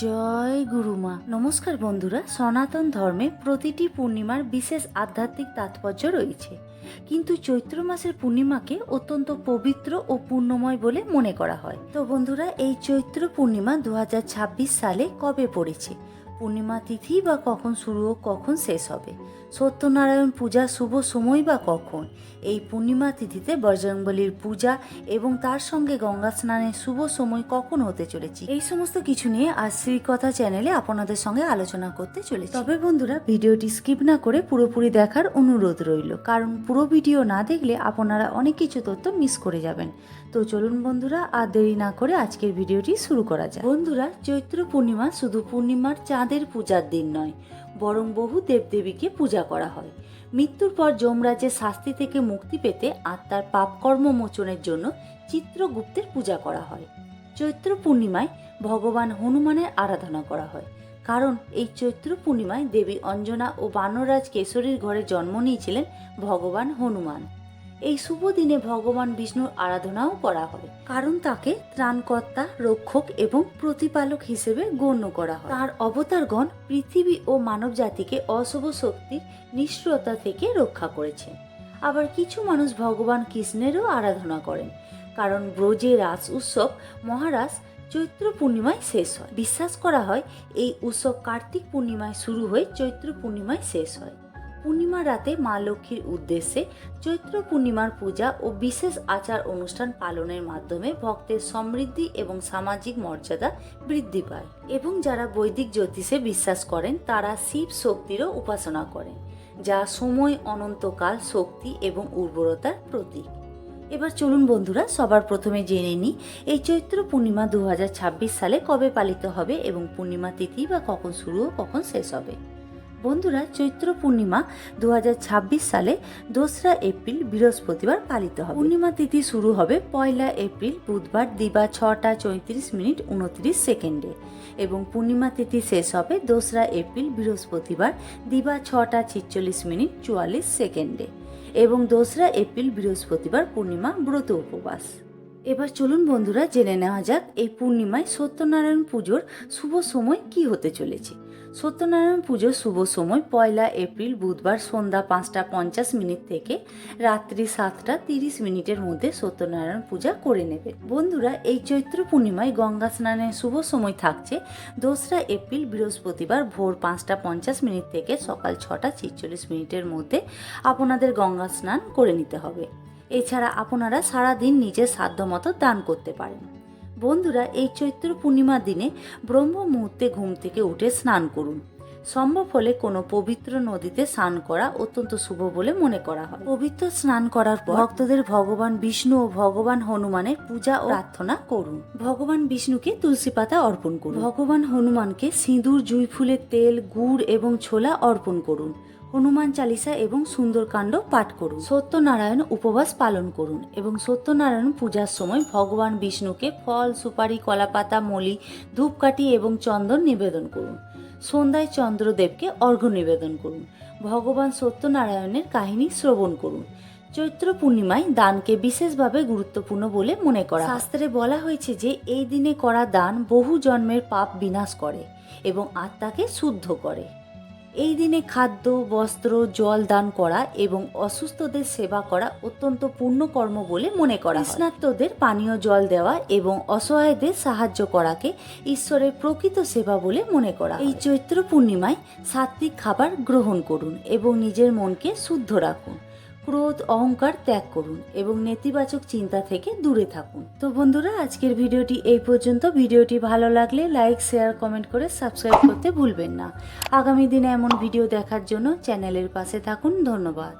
জয় গুরুমা। নমস্কার বন্ধুরা, সনাতন ধর্মে প্রতিটি পূর্ণিমার বিশেষ আধ্যাত্মিক তাৎপর্য রয়েছে, কিন্তু চৈত্র মাসের পূর্ণিমাকে অত্যন্ত পবিত্র ও পুণ্যময় বলে মনে করা হয়। তো বন্ধুরা, এই চৈত্র পূর্ণিমা 2026 সালে কবে পড়েছে, পূর্ণিমা তিথি বা কখন শুরু ও কখন শেষ হবে, সত্যনারায়ণ পূজার শুভ সময় বা কখন, এই পূর্ণিমা তিথিতে বজরংবলীর পূজা এবং তার সঙ্গে গঙ্গা স্নানের শুভ সময় কখন হতে চলেছে, এই সমস্ত কিছু নিয়ে আজ শ্রীকথা চ্যানেলে আপনাদের সঙ্গে আলোচনা করতে চলেছি। তবে বন্ধুরা, ভিডিওটি স্কিপ না করে পুরোপুরি দেখার অনুরোধ রইল, কারণ পুরো ভিডিও না দেখলে আপনারা অনেক কিছু তথ্য মিস করে যাবেন। তো চলুন বন্ধুরা, আর দেরি না করে আজকের ভিডিওটি শুরু করা যায়। বন্ধুরা, চৈত্র পূর্ণিমা শুধু পূর্ণিমার চাঁদের পূজার দিন নয়, বরং বহু দেবদেবীকে পূজা করা হয়। মৃত্যুর পর যমরাজের শাস্তি থেকে মুক্তি পেতে আত্মার পাপকর্ম মোচনের জন্য চিত্রগুপ্তের পূজা করা হয়। চৈত্র পূর্ণিমায় ভগবান হনুমানের আরাধনা করা হয়, কারণ এই চৈত্র পূর্ণিমায় দেবী অঞ্জনা ও বানররাজ কেশরীর ঘরে জন্ম নিয়েছিলেন ভগবান হনুমান। এই শুভ দিনে ভগবান বিষ্ণুর আরাধনাও করা হয়, কারণ তাকে ত্রাণকর্তা, রক্ষক এবং প্রতিপালক হিসেবে গণ্য করা হয়। তার অবতারগণ পৃথিবী ও মানব জাতিকে অশুভ শক্তির নিষ্ক্রিয়তা থেকে রক্ষা করেছেন। আবার কিছু মানুষ ভগবান কৃষ্ণেরও আরাধনা করেন, কারণ ব্রজে রাস উৎসব মহারাজ চৈত্র পূর্ণিমায় শেষ হয়। বিশ্বাস করা হয় এই উৎসব কার্তিক পূর্ণিমায় শুরু হয়ে চৈত্র পূর্ণিমায় শেষ হয়। পূর্ণিমার রাতে মা লক্ষ্মীর উদ্দেশ্যে চৈত্র পূর্ণিমার পূজা ও বিশেষ আচার অনুষ্ঠান পালনের মাধ্যমে ভক্তের সমৃদ্ধি এবং সামাজিক মর্যাদা বৃদ্ধি পায়। এবং যারা বৈদিক জ্যোতিষে বিশ্বাস করেন তারা শিব শক্তিরও উপাসনা করেন, যা সময়, অনন্তকাল, শক্তি এবং উর্বরতার প্রতীক। এবার চলুন বন্ধুরা, সবার প্রথমে জেনে নিই এই চৈত্র পূর্ণিমা 2026 সালে কবে পালিত হবে এবং পূর্ণিমা তিথি বা কখন শুরু ও কখন শেষ হবে। বন্ধুরা, চৈত্র পূর্ণিমা 2026 সালে 2রা এপ্রিল বৃহস্পতিবার পালিত হবে। পূর্ণিমা তিথি শুরু হবে 1 এপ্রিল বুধবার দিবা 6টা 34 মিনিট 29 সেকেন্ডে এবং পূর্ণিমা তিথি শেষ হবে 2রা এপ্রিল বৃহস্পতিবার দিবা 6টা 46 মিনিট 44 সেকেন্ডে এবং 2রা এপ্রিল বৃহস্পতিবার পূর্ণিমা ব্রত উপবাস। এবার চলুন বন্ধুরা, জেনে নেওয়া যাক এই পূর্ণিমায় সত্যনারায়ণ পুজোর শুভ সময় কি হতে চলেছে। সত্যনারায়ণ পুজোর শুভ সময় 1 এপ্রিল বুধবার সন্ধ্যা 5টা 50 মিনিট থেকে রাত্রি 7টা 30 মিনিটের মধ্যে সত্যনারায়ণ পূজা করে নেবেন। বন্ধুরা, এই চৈত্র পূর্ণিমায় গঙ্গা স্নানের শুভ সময় থাকছে 2রা এপ্রিল বৃহস্পতিবার ভোর 5টা 50 মিনিট থেকে সকাল 6টা 46 মিনিটের মধ্যে আপনাদের গঙ্গা স্নান করে নিতে হবে। এছাড়া আপনারা সারাদিন নিজের সাধ্যমতো দান করতে পারেন। বন্ধুরা, এই চৈত্র পূর্ণিমার দিনে ব্রহ্ম মুহূর্তে ঘুম থেকে উঠে স্নান করুন। সম্ভব হলে কোনো পবিত্র নদীতে স্নান করা অত্যন্ত শুভ বলে মনে করা হয়। পবিত্র স্নান করার পর ভক্তদের ভগবান বিষ্ণু ও ভগবান হনুমানের পূজা ও প্রার্থনা করুন। ভগবান বিষ্ণুকে তুলসী পাতা অর্পণ করুন। ভগবান হনুমানকে সিঁদুর, জুঁই ফুলের তেল, গুড় এবং ছোলা অর্পণ করুন। হনুমান চালিসা এবং সুন্দরকাণ্ড পাঠ করুন। সত্যনারায়ণ উপবাস পালন করুন এবং সত্যনারায়ণ পূজার সময় ভগবান বিষ্ণুকে ফল, সুপারি, কলাপাতা, মলি, ধূপকাঠি এবং চন্দন নিবেদন করুন। সন্ধ্যায় চন্দ্রদেবকে অর্ঘ্য নিবেদন করুন। ভগবান সত্যনারায়ণের কাহিনী শ্রবণ করুন। চৈত্র পূর্ণিমায় দানকে বিশেষভাবে গুরুত্বপূর্ণ বলে মনে করা হয়। শাস্ত্রে বলা হয়েছে যে এই দিনে করা দান বহু জন্মের পাপ বিনাশ করে এবং আত্মাকে শুদ্ধ করে। এই দিনে খাদ্য, বস্ত্র, জল দান করা এবং অসুস্থদের সেবা করা অত্যন্ত পুণ্যকর্ম বলে মনে করা হয়। তৃষ্ণার্তদের পানীয় জল দেওয়া এবং অসহায়দের সাহায্য করাকে ঈশ্বরের প্রকৃত সেবা বলে মনে করা হয়। এই চৈত্র পূর্ণিমায় সাত্ত্বিক খাবার গ্রহণ করুন এবং নিজের মনকে শুদ্ধ রাখুন। ক্রোধ, অহংকার ত্যাগ করুন এবং নেতিবাচক চিন্তা থেকে দূরে থাকুন। তো বন্ধুরা, আজকের ভিডিওটি এই পর্যন্ত। ভিডিওটি ভালো লাগলে লাইক, শেয়ার, কমেন্ট করে সাবস্ক্রাইব করতে ভুলবেন না। আগামী দিনে এমন ভিডিও দেখার জন্য চ্যানেলের পাশে থাকুন। ধন্যবাদ।